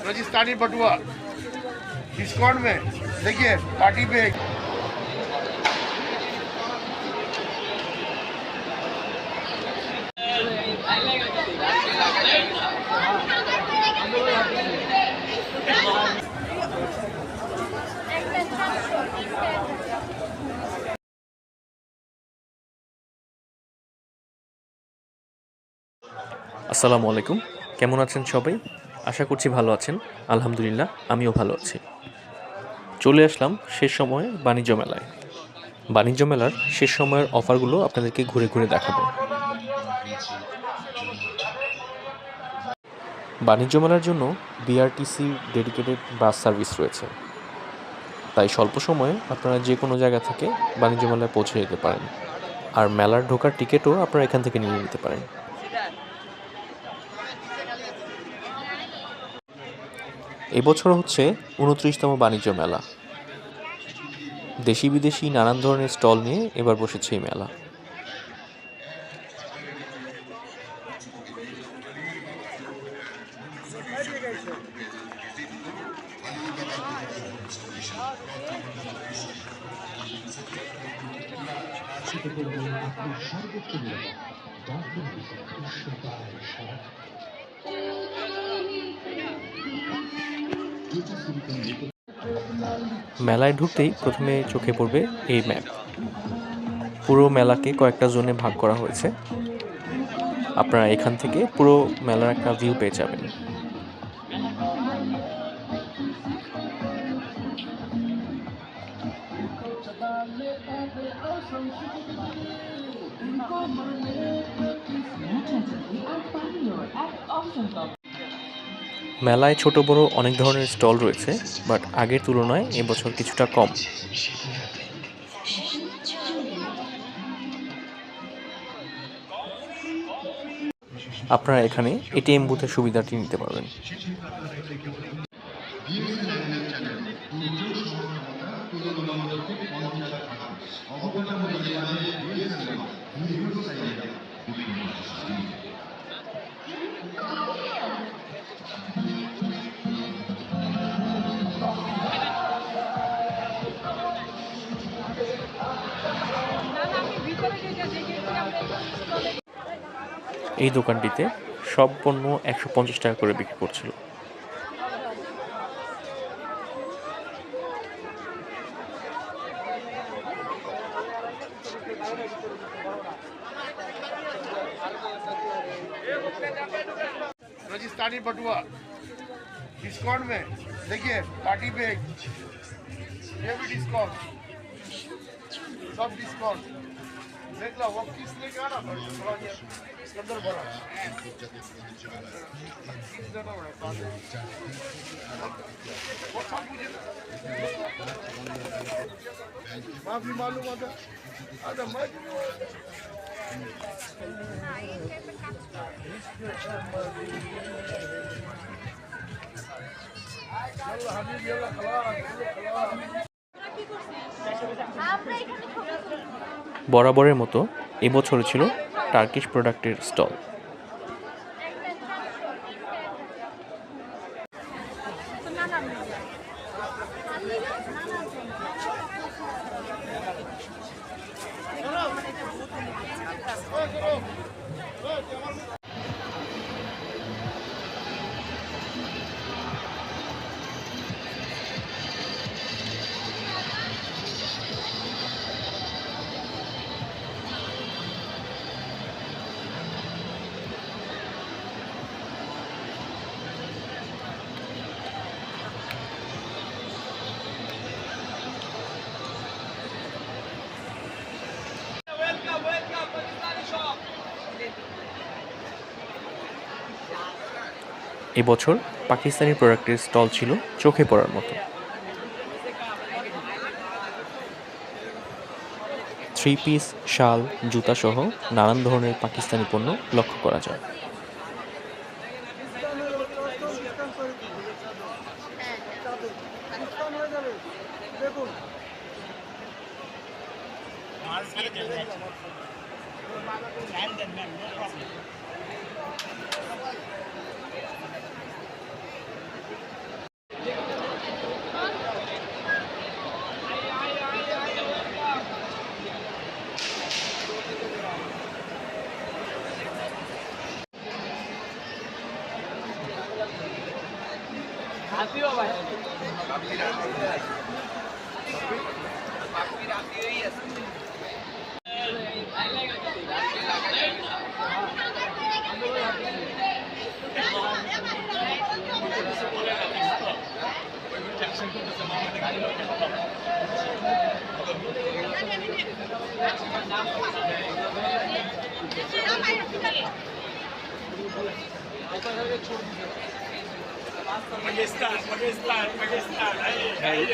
राजस्थानी बटुआ डिस्काउंट में देखिए पार्टी पे। আসসালামু আলাইকুম, কেমন আছেন সবাই? আশা করছি ভালো আছেন। আলহামদুলিল্লাহ, আমিও ভালো আছি। চলে আসলাম শেষ সময়ে বাণিজ্য মেলায়। বাণিজ্য মেলার শেষ সময়ের অফারগুলো আপনাদেরকে ঘুরে ঘুরে দেখাবো। বাণিজ্য মেলার জন্য বিআরটিসি ডেডিকেটেড বাস সার্ভিস রয়েছে, তাই স্বল্প সময়ে আপনারা যে কোনো জায়গা থেকে বাণিজ্য মেলায় পৌঁছে যেতে পারেন। আর মেলার ঢোকার টিকিটও আপনারা এখান থেকে নিয়ে নিতে পারেন। এবছর হচ্ছে 29তম বাণিজ্য মেলা। দেশি বিদেশি নানান ধরনের স্টল নিয়ে এবার বসেছে এই মেলা। মেলায় ঢুকতেই প্রথমে চোখে পড়বে এই ম্যাপ। পুরো মেলাকে কয়েকটা জোনে ভাগ করা হয়েছে। আপনারা এখান থেকে পুরো মেলার একটা ভিউ পেয়ে যাবেন। মেলায় ছোট বড় অনেক ধরনের স্টল রয়েছে, বাট আগের তুলনায় এবছর কিছুটা কম। আপনারা এখানে এটিএম বুথের সুবিধাটি নিতে পারবেন। এই দোকানটিতে সব পণ্য 150 টাকা করে বিক্রি করছিল। राजस्थानी बटुआ डिस्काउंट में देखिए पार्टी पे ये भी डिस्काउंट, सब डिस्काउंट देख लो। वो किस लेके आना थोड़ा इसके अंदर भरा माफी मालूम आता आता বরাবরের মতো এবছর ছিল টার্কিশ প্রোডাক্টের স্টল। এবছর পাকিস্তানি প্রোডাক্টের স্টল ছিল চোখে পড়ার মতো। 3 পিস, শাল, জুতা সহ নানান ধরনের পাকিস্তানি পণ্য লক্ষ্য করা যায়।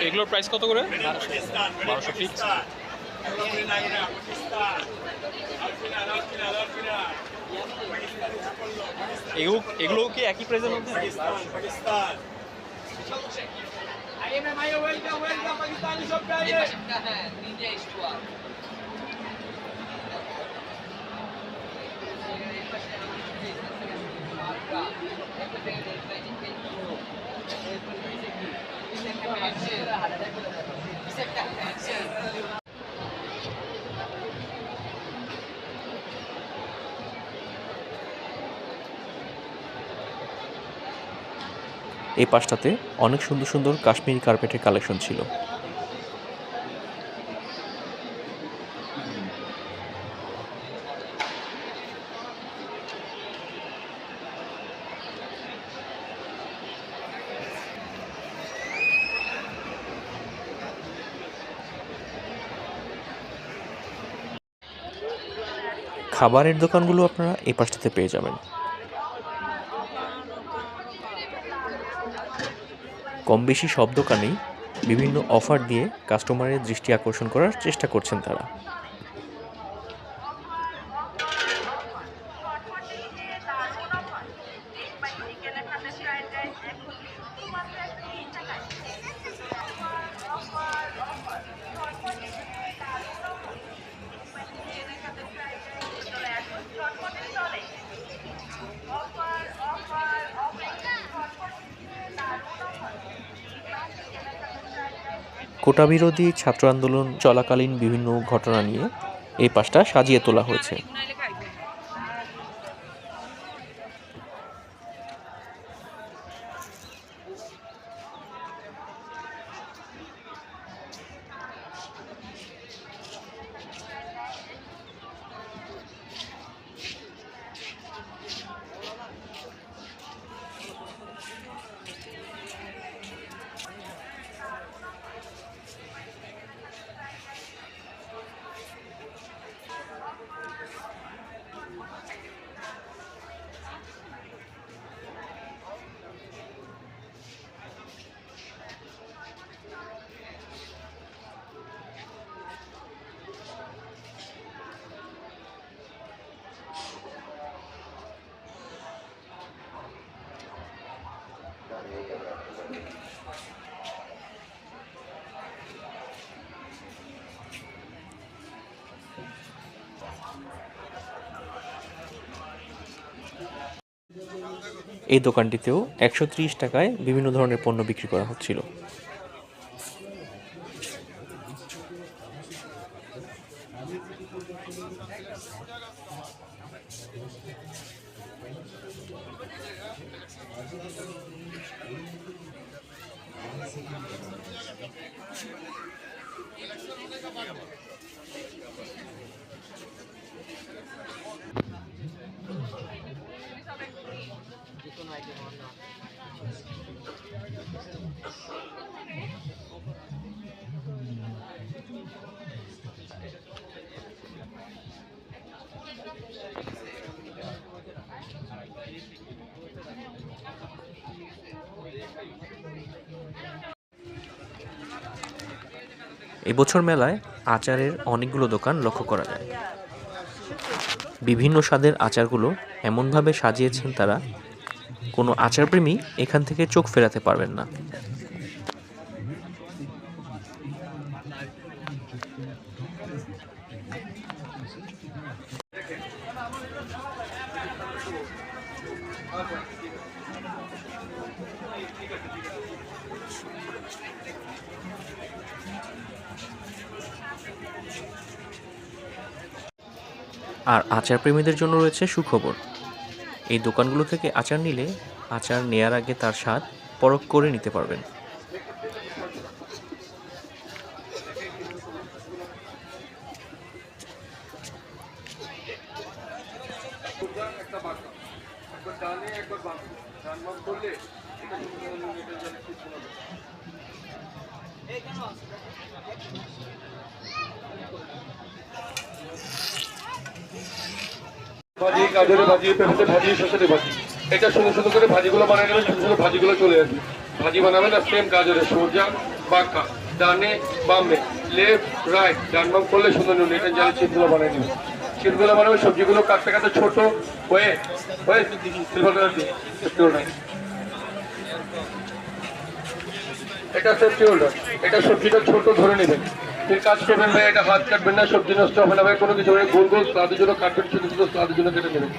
এগুলোর প্রাইস কত করে? 1200 ফিক্স। এগুলো কি একই প্রাইসের মধ্যে? এই পাশটাতে অনেক সুন্দর সুন্দর কাশ্মীরি কার্পেটের কালেকশন ছিল। খাবারের দোকানগুলো আপনারা এই পাশটাতে পেয়ে যাবেন। কম বেশি সব দোকানেই বিভিন্ন অফার দিয়ে কাস্টমারের দৃষ্টি আকর্ষণ করার চেষ্টা করছেন তারা। কোটা বিরোধী ছাত্র আন্দোলন চলাকালীন বিভিন্ন ঘটনা নিয়ে এই পাশটা সাজিয়ে তোলা হয়েছে। এই দোকানটিতেও 130 টাকায় বিভিন্ন ধরনের পণ্য বিক্রি করা হচ্ছিল। এবছর মেলায় আচারের অনেকগুলো দোকান লক্ষ্য করা যায়। বিভিন্ন স্বাদের আচারগুলো এমনভাবে সাজিয়েছেন তারা, কোনো আচারপ্রেমী এখান থেকে চোখ ফেরাতে পারবেন না। আর আচার প্রেমীদের জন্য রয়েছে সুখবর। এই দোকানগুলো থেকে আচার নিলে আচার নেয়ার আগে তার স্বাদ পরখ করে নিতে পারবেন। ভাজি, গাজরের ভাজি, পেঁপেতে ভাজি, শসাতে ভাজি। এটা সুন্দর সুন্দর করে ভাজিগুলো বানিয়ে নেবেন, ছোট ছোট ভাজিগুলো চলে আসবে। ভাজি বানাবেন আর সেম গাজরের সোজা বাঁকা, ডানে বামে, লেফট রাইট, ডান বাম করলে সুন্দর নুন এটা জালি চিপগুলো বানিয়ে নেবেন। চিপগুলো বানাবেন, সবজিগুলো কাটতে কাটতে ছোট হয়ে সিলভার কালার দিয়ে সেফটি হোল্ডার। এটা সেফটি হোল্ডার, এটা সবজিটা ছোট ধরে নেবেন। ফির কাজ করবেন ভাই, এটা হাত কাটবেন না, সবজি নষ্ট হবে না ভাই, কোনো কিছু হবে। গোল গোল স্লাদের জন্য কাটবেন, ছোট ছোট স্লাদের জন্য কেটে নেবেন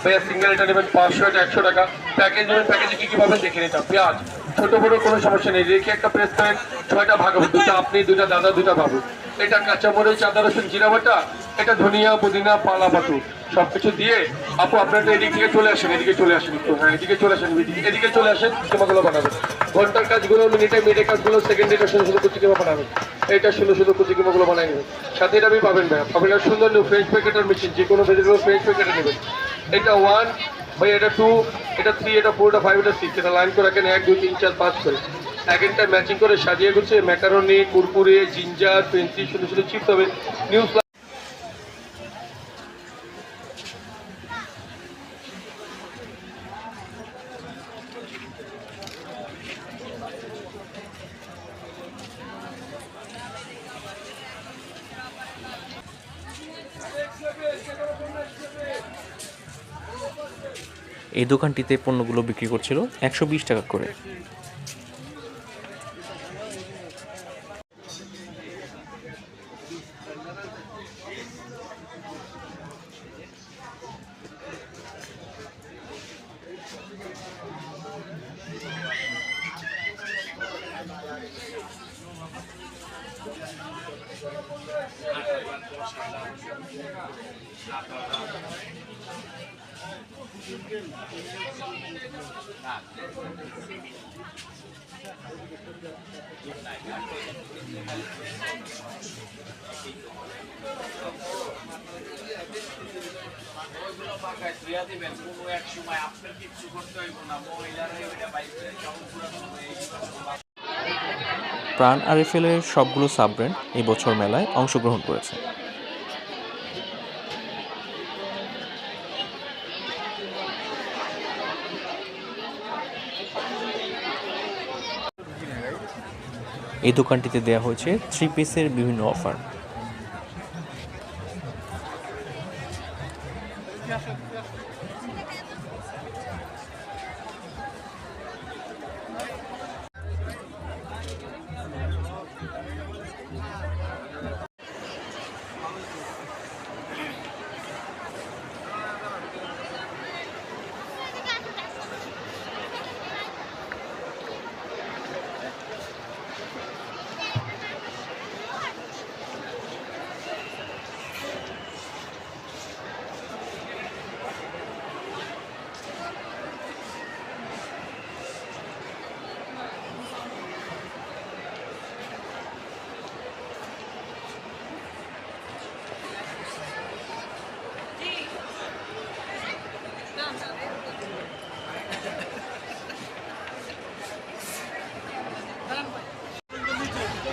ভাইয়া। সিঙ্গেল এটা নেবেন 500, এটা 100 টাকা। প্যাকেজ নেবেন, প্যাকেজে কি কি পাবেন দেখে নিতাম। পেঁয়াজ ছোট বড় কোনো সমস্যা নেই, রেখে একটা প্রেস করেন, 6টা ভাগ হবে, 2টা আপনি, 2টা দাদা, 2টা বাবু। এটা কাঁচামরিচ, আদা রসুন, জিরা বাটা, এটা ধনিয়া পুদিনা পালা পাতু সবকিছু দিয়ে। আপু আপনারা এদিক থেকে চলে আসেন, এদিকে চলে আসেন একটু, হ্যাঁ এদিকে চলে আসেন, এদিকে চলে আসেন। কিমাগুলো বানাবেন, ঘন্টার কাজগুলো মিনিটে কাজগুলো সেকেন্ডে, এটা সুন্দর সুন্দর কুচি কিমা বানাবেন। এটা সুন্দর সুন্দর কুচি কিমাগুলো বানাই নেবেন। সাথে এটা আপনি পাবেন ভাই, পাবেন আর সুন্দর ফ্রেঞ্চ প্যাকেটের মেশিন, যে কোনো ভেজিটেবল ফ্রেঞ্চ প্যাকেটে নেবেন। এটা 1 ভাই, এটা 2, এটা 3, এটা 4, এটা 5, এটা 6, এটা লাইন করে রাখেন 1 2 3 4 5 করে। এক একটা ম্যাচিং করে সাজিয়ে গুছিয়ে ম্যাকারনি, কুরকুরে, জিঞ্জার, পেন্সি সুন্দর সুন্দর চিপস হবে। নিউজ এই দোকানটিতে পণ্যগুলো বিক্রি করছিল 120 টাকা করে। প্রাণ আরএফএলের সবগুলো সাব ব্র্যান্ড এই বছর মেলায় অংশগ্রহণ করেছে। এই দোকানটিতে দেওয়া হয়েছে 3 পিসের বিভিন্ন অফার।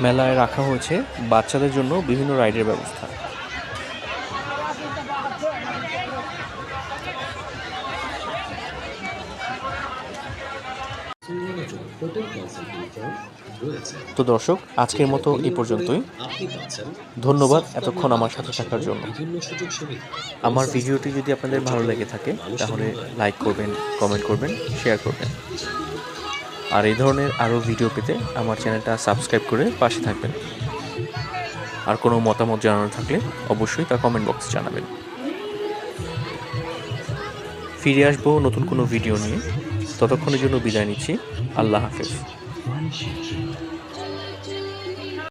মেলায় রাখা হয়েছে বাচ্চাদের জন্য বিভিন্ন রাইডের ব্যবস্থা। তো দর্শক, আজকের মতো এই পর্যন্তই। ধন্যবাদ এতক্ষণ আমার সাথে থাকার জন্য। আমার ভিডিওটি যদি আপনাদের ভালো লেগে থাকে তাহলে লাইক করবেন, কমেন্ট করবেন, শেয়ার করবেন। আর এই ধরনের আরও ভিডিও পেতে আমার চ্যানেলটা সাবস্ক্রাইব করে পাশে থাকবেন। আর কোনো মতামত জানানো থাকলে অবশ্যই তা কমেন্ট বক্সে জানাবেন। ফিরে আসবো নতুন কোনো ভিডিও নিয়ে। ততক্ষণের জন্য বিদায় নিচ্ছি। আল্লাহ হাফেজ।